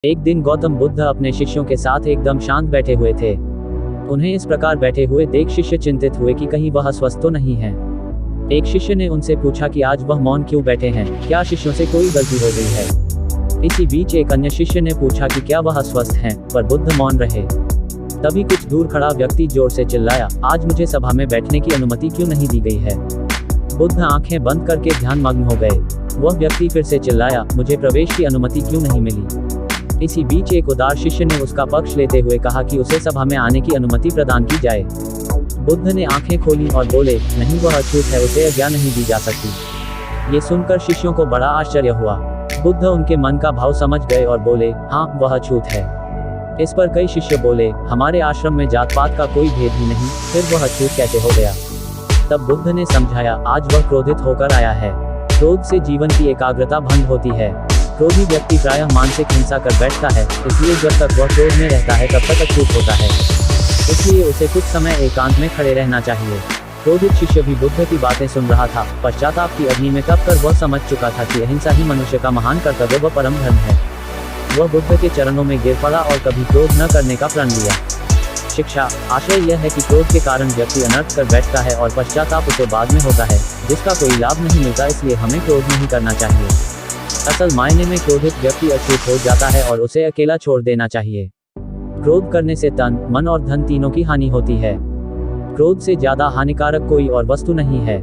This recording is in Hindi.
एक दिन गौतम बुद्ध अपने शिष्यों के साथ एकदम शांत बैठे हुए थे। उन्हें इस प्रकार बैठे हुए देख शिष्य चिंतित हुए कि कहीं वह अस्वस्थ तो नहीं है। एक शिष्य ने उनसे पूछा कि आज वह मौन क्यों बैठे हैं, क्या शिष्यों से कोई गलती हो गई है। इसी बीच एक अन्य शिष्य ने पूछा कि क्या वह अस्वस्थ हैं, पर बुद्ध मौन रहे। तभी कुछ दूर खड़ा व्यक्ति जोर से चिल्लाया, आज मुझे सभा में बैठने की अनुमति क्यों नहीं दी गई है। बुद्ध आंखें बंद करके ध्यानमग्न हो गए। वह व्यक्ति फिर से चिल्लाया, मुझे प्रवेश की अनुमति क्यों नहीं मिली। इसी बीच एक उदार शिष्य ने उसका पक्ष लेते हुए कहा कि उसे सभा में आने की अनुमति प्रदान की जाए। बुद्ध ने आंखें खोली और बोले, नहीं, वह अछूत है, उसे आज्ञा नहीं दी जा सकती। ये सुनकर शिष्यों को बड़ा आश्चर्य हुआ। बुद्ध उनके मन का भाव समझ गए और बोले, हाँ, वह अछूत है। इस पर कई शिष्य बोले, हमारे आश्रम में जात पात का कोई भेद ही नहीं, फिर वह अछूत कैसे हो गया। तब बुद्ध ने समझाया, आज वह क्रोधित होकर आया है। क्रोध से जीवन की एकाग्रता भंग होती है। क्रोधी व्यक्ति प्रायः मानसिक हिंसा कर बैठता है, इसलिए जब तक वह क्रोध में रहता है तब तक अछूत होता है। इसलिए उसे कुछ समय एकांत में खड़े रहना चाहिए। क्रोधित शिष्य भी बुद्ध की बातें सुन रहा था। पश्चाताप की अग्नि में तप कर वह समझ चुका था कि अहिंसा ही मनुष्य का महान कर्तव्य व परम धर्म है। वह बुद्ध के चरणों में गिर पड़ा और कभी क्रोध न करने का प्रण लिया। शिक्षा, आशय यह है कि क्रोध के कारण व्यक्ति अनर्थ कर बैठता है और पश्चाताप उसे बाद में होता है, जिसका कोई लाभ नहीं मिलता। इसलिए हमें क्रोध नहीं करना चाहिए। असल मायने में क्रोधित व्यक्ति अछूत हो जाता है और उसे अकेला छोड़ देना चाहिए। क्रोध करने से तन, मन और धन तीनों की हानि होती है। क्रोध से ज्यादा हानिकारक कोई और वस्तु नहीं है।